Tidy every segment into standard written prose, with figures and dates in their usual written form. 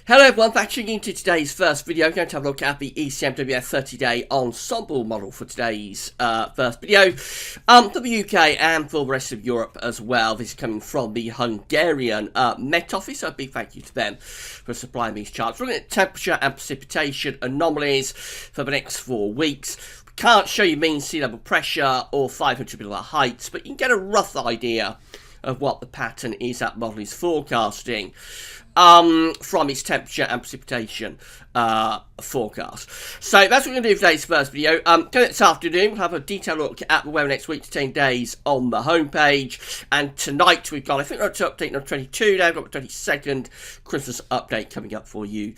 Hello everyone, back tuning into today's first video. We're going to have a look at the ECMWF 30-day ensemble model for today's first video. For the UK and for the rest of Europe as well. This is coming from the Hungarian Met Office, so a big thank you to them for supplying these charts. We're looking at temperature and precipitation anomalies for the next 4 weeks. We can't show you mean sea level pressure or 500 meter heights, but you can get a rough idea of what the pattern is that model is forecasting from its temperature and precipitation forecast. So that's what we're going to do for today's first video. This afternoon we'll have a detailed look at the weather next week to 10 days on the homepage, and tonight we've got, I think we're up to update number 22 now. We've got the 22nd Christmas update coming up for you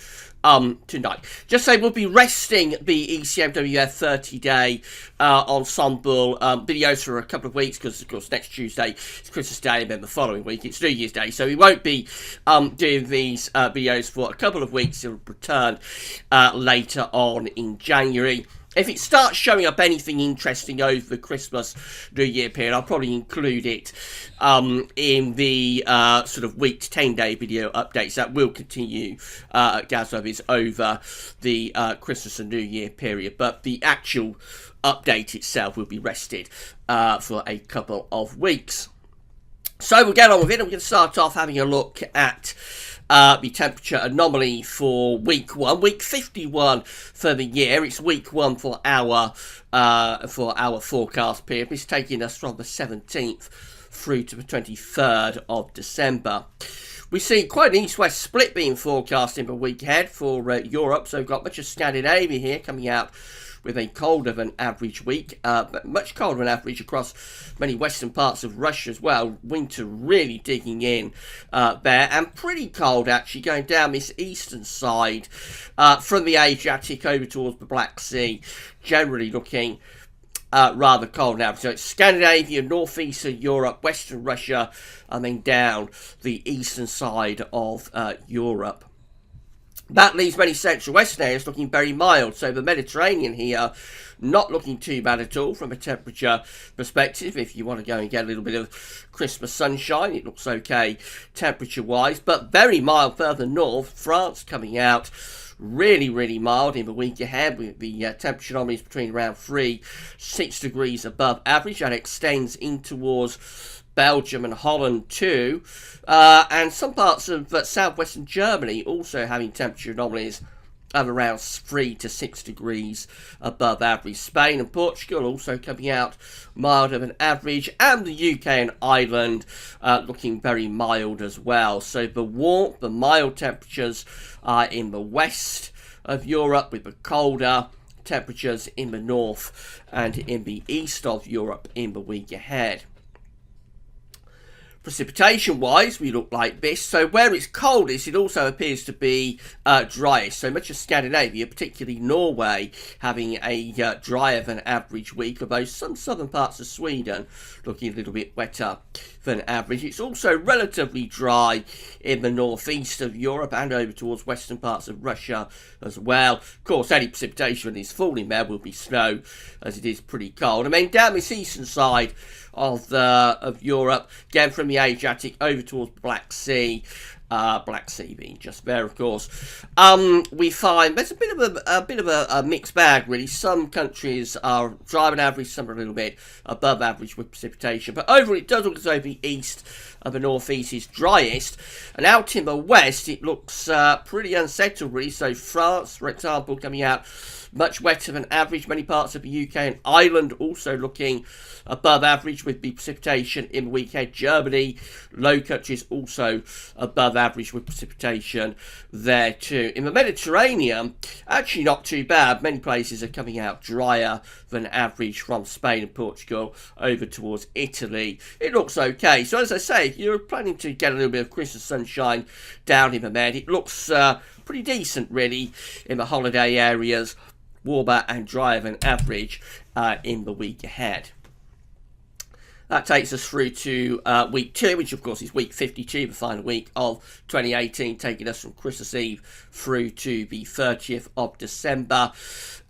tonight. Just say we'll be resting the ECMWF 30-day ensemble videos for a couple of weeks, because of course next Tuesday is Christmas Day, and then the following week it's New Year's Day, so we won't be doing these videos for a couple of weeks. It'll return later on in January. If it starts showing up anything interesting over the Christmas New Year period, I'll probably include it in the sort of week to 10-day video updates that will continue as over the Christmas and New Year period. But the actual update itself will be rested for a couple of weeks. So we'll get on with it, and we're going to start off having a look at the temperature anomaly for week 1, week 51 for the year. It's week 1 for our forecast period. It's taking us from the 17th through to the 23rd of December. We see quite an east-west split being forecast in the week ahead for Europe. So we've got much of Scandinavia here coming out with a colder than average week, but much colder than average across many western parts of Russia as well. Winter really digging in there, and pretty cold actually going down this eastern side from the Adriatic over towards the Black Sea, generally looking rather cold now. So it's Scandinavia, northeastern Europe, western Russia, and then down the eastern side of Europe. That leaves many central western areas looking very mild. So the Mediterranean here, not looking too bad at all from a temperature perspective. If you want to go and get a little bit of Christmas sunshine, it looks okay temperature-wise. But very mild further north. France coming out really mild in the week ahead, with the temperature anomalies between around 3-6 degrees above average. That extends in towards Belgium and Holland too, and some parts of southwestern Germany also having temperature anomalies of around 3 to 6 degrees above average. Spain and Portugal also coming out milder than average, and the UK and Ireland looking very mild as well. So the warmth, the mild temperatures are in the west of Europe, with the colder temperatures in the north and in the east of Europe in the week ahead. Precipitation-wise, we look like this. So where it's coldest, it also appears to be driest. So much of Scandinavia, particularly Norway, having a drier than average week, although some southern parts of Sweden looking a little bit wetter than average. It's also relatively dry in the northeast of Europe and over towards western parts of Russia as well. Of course, any precipitation that is falling there will be snow, as it is pretty cold. And then down this eastern side of Europe, again from the Adriatic over towards the Black Sea, Black Sea being just there, of course. We find there's a bit of a mixed bag, really. Some countries are drier than average, some are a little bit above average with precipitation, but overall it does look as though the east of the northeast is driest, and out in the west it looks pretty unsettled, really. So France, for example, coming out much wetter than average. Many parts of the UK and Ireland also looking above average with the precipitation in the week ahead. Germany, Low Countries also above average with precipitation there too. In the Mediterranean, actually not too bad. Many places are coming out drier than average from Spain and Portugal over towards Italy. It looks okay. So as I say, if you're planning to get a little bit of Christmas sunshine down in the Med, it looks pretty decent really in the holiday areas. Warmer and drier than average in the week ahead. That takes us through to week 2, which of course is week 52, the final week of 2018, taking us from Christmas Eve through to the 30th of December.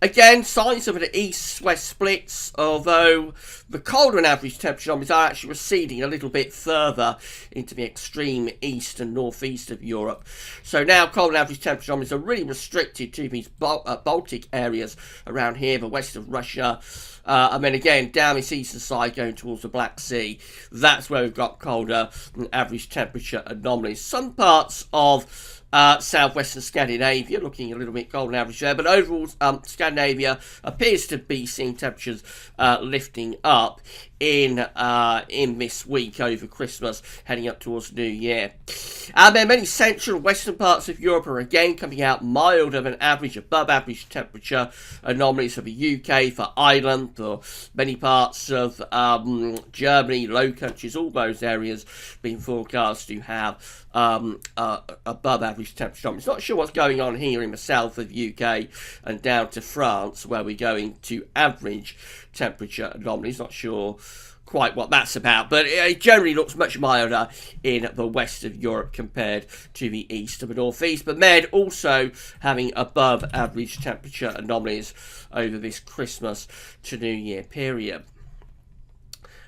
Again, signs of an east-west splits, although the colder than average temperature numbers are actually receding a little bit further into the extreme east and northeast of Europe. So now cold and average temperature numbers are really restricted to these Baltic areas around here, the west of Russia. And then again, down this eastern side going towards the Black Sea, that's where we've got colder than average temperature anomalies. Some parts of southwestern Scandinavia looking a little bit colder than average there, but overall Scandinavia appears to be seeing temperatures lifting up in this week over Christmas, heading up towards the New Year. And then many central and western parts of Europe are again coming out milder than average, above average temperature anomalies for the UK, for Ireland, for many parts of Germany, Low Countries, all those areas being forecast to have above average temperature anomalies. Not sure what's going on here in the south of the UK and down to France, where we're going to average temperature anomalies. Not sure quite what that's about, but it generally looks much milder in the west of Europe compared to the east and the northeast. But Med also having above average temperature anomalies over this Christmas to New Year period.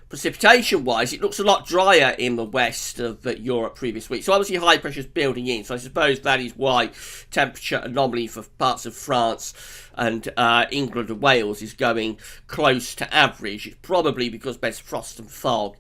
Precipitation-wise, it looks a lot drier in the west of Europe previous week. So obviously high pressure is building in. So I suppose that is why temperature anomaly for parts of France and England and Wales is going close to average. It's probably because there's frost and fog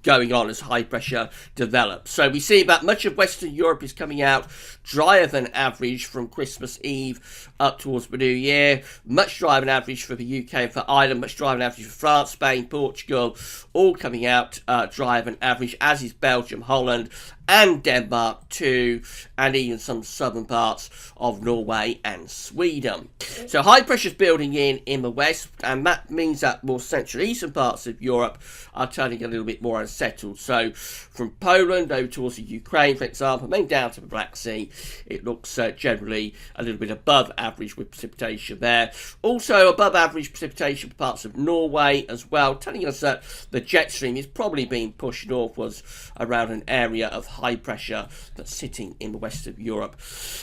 going on as high pressure develops. So we see that much of Western Europe is coming out drier than average from Christmas Eve up towards the New Year. Much drier than average for the UK and for Ireland. Much drier than average for France, Spain, Portugal. All coming out drier than average, as is Belgium, Holland, and Denmark too, and even some southern parts of Norway and Sweden. So high pressure's building in the west, and that means that more central eastern parts of Europe are turning a little bit more unsettled. So from Poland over towards the Ukraine, for example, and then down to the Black Sea, it looks generally a little bit above average with precipitation there. Also above average precipitation for parts of Norway as well, telling us that the jet stream is probably being pushed northwards around an area of high pressure that's sitting in the west of Europe.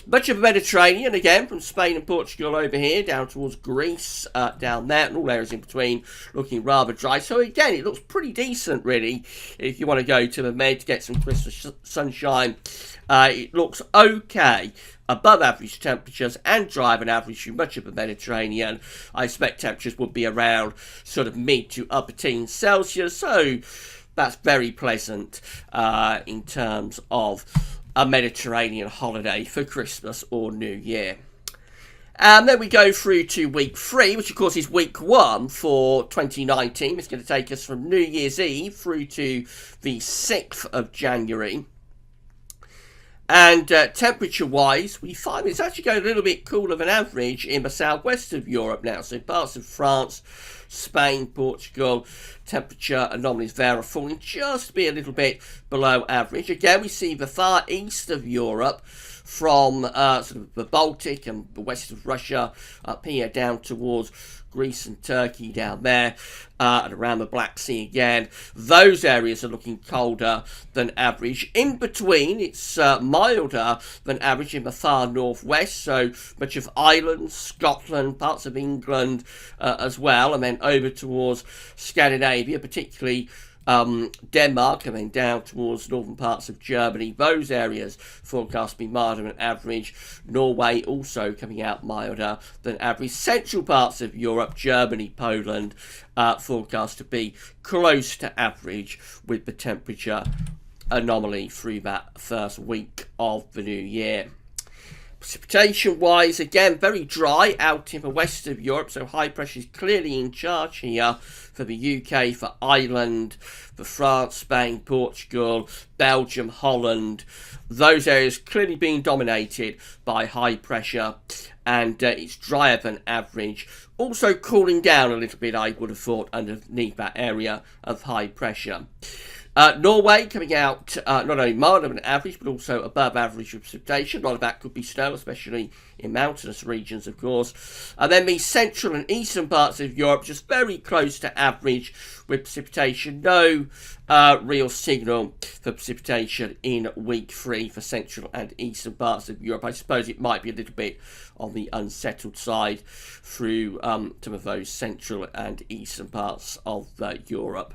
Much of the Mediterranean, again, from Spain and Portugal over here, down towards Greece, down there, and all areas in between, looking rather dry. So again, it looks pretty decent, really, if you want to go to the Med to get some Christmas sunshine. It looks okay. Above average temperatures and drier than average through much of the Mediterranean. I expect temperatures would be around sort of mid to upper teens Celsius, so that's very pleasant in terms of a Mediterranean holiday for Christmas or New Year. And then we go through to week 3, which of course is week 1 for 2019. It's going to take us from New Year's Eve through to the 6th of January. And temperature-wise, we find it's actually going a little bit cooler than average in the southwest of Europe now. So parts of France, Spain, Portugal, temperature anomalies there are falling just to be a little bit below average. Again, we see the far east of Europe from sort of the Baltic and the west of Russia up here down towards Greece and Turkey down there, and around the Black Sea again. Those areas are looking colder than average. In between, it's milder than average in the far northwest, so much of Ireland, Scotland, parts of England as well, and then over towards Scandinavia, particularly Denmark, and then down towards northern parts of Germany. Those areas forecast to be milder than average. Norway also coming out milder than average. Central parts of Europe, Germany, Poland, forecast to be close to average with the temperature anomaly through that first week of the new year. Precipitation wise, again, very dry out in the west of Europe, so high pressure is clearly in charge here for the UK, for Ireland, for France, Spain, Portugal, Belgium, Holland. Those areas clearly being dominated by high pressure, and it's drier than average. Also cooling down a little bit, I would have thought, underneath that area of high pressure. Norway coming out not only milder than average, but also above average with precipitation. A lot of that could be snow, especially in mountainous regions, of course. And then the central and eastern parts of Europe, just very close to average with precipitation. No real signal for precipitation in week 3 for central and eastern parts of Europe. I suppose it might be a little bit on the unsettled side through some of those central and eastern parts of Europe.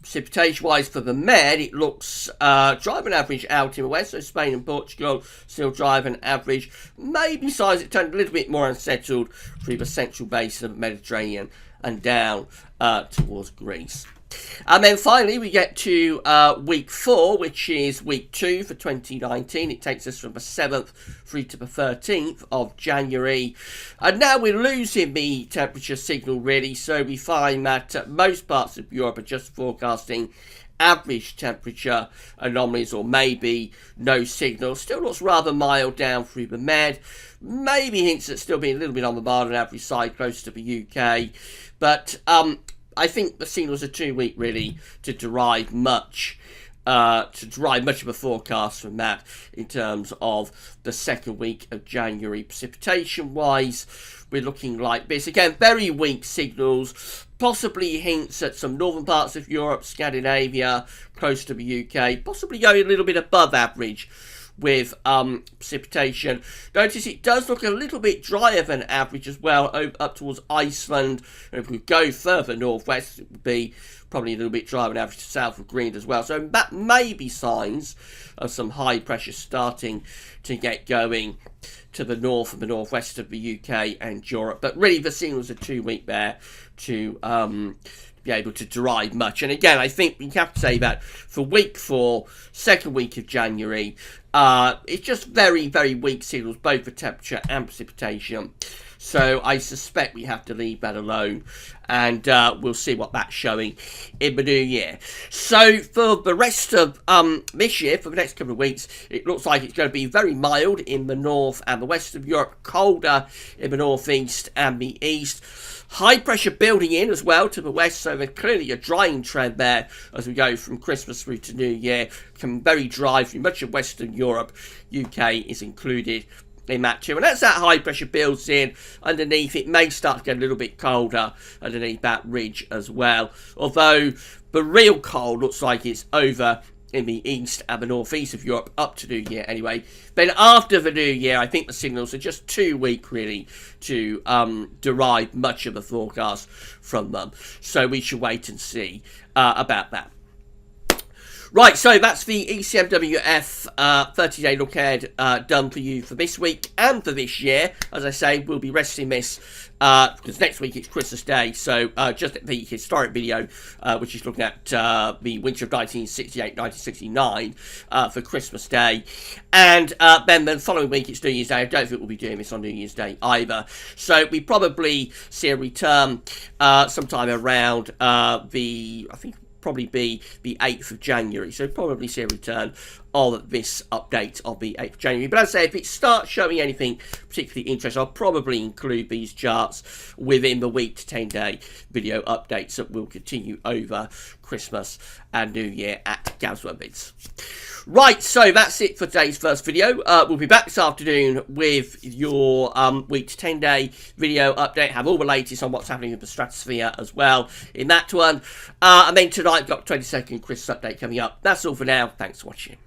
Precipitation-wise for the Med, it looks dry on average out in the west, so Spain and Portugal still dry on average. Maybe signs it turned a little bit more unsettled through the central basin of the Mediterranean and down towards Greece. And then finally we get to week 4, which is week 2 for 2019. It takes us from the 7th through to the 13th of January. And now we're losing the temperature signal really, so we find that most parts of Europe are just forecasting average temperature anomalies or maybe no signal. Still looks rather mild down through the Med. Maybe hints at still being a little bit on the mild and average side close to the UK. But I think the signals are too weak really to derive much of a forecast from that in terms of the second week of January. Precipitation wise, we're looking like this. Again, very weak signals, possibly hints at some northern parts of Europe, Scandinavia, close to the UK, possibly going a little bit above average with precipitation. Notice it does look a little bit drier than average as well, up towards Iceland. And if we go further northwest, it would be probably a little bit drier than average to south of Greenland as well. So that may be signs of some high pressure starting to get going to the north and the northwest of the UK and Europe. But really the signals are too weak there to be able to derive much. And again, I think we have to say that for week 4, second week of January, it's just very, very weak signals, both for temperature and precipitation. So I suspect we have to leave that alone, and we'll see what that's showing in the new year. So for the rest of this year, for the next couple of weeks, it looks like it's going to be very mild in the north and the west of Europe, colder in the northeast and the east. High pressure building in as well to the west, so there's clearly a drying trend there as we go from Christmas through to New Year. Becoming very dry through much of Western Europe. UK is included in that too. And as that high pressure builds in underneath, it may start to get a little bit colder underneath that ridge as well. Although the real cold looks like it's over in the east and the northeast of Europe up to New Year anyway. Then after the New Year, I think the signals are just too weak really to derive much of a forecast from them. So we should wait and see about that. Right, so that's the ECMWF 30-day look ahead done for you for this week and for this year. As I say, we'll be resting this because next week it's Christmas Day. So just the historic video, which is looking at the winter of 1968-1969 for Christmas Day. And then the following week it's New Year's Day. I don't think we'll be doing this on New Year's Day either. So we probably see a return sometime around probably be the 8th of January. So probably see a return of this update of the 8th of January. But as I say, if it starts showing anything particularly interesting, I'll probably include these charts within the week to 10-day video updates that will continue over Christmas and New Year at Gavsworth's. Right, so that's it for today's first video. We'll be back this afternoon with your week to 10-day video update. Have all the latest on what's happening with the stratosphere as well in that one. And then tonight, we've got a 20-second Christmas update coming up. That's all for now. Thanks for watching.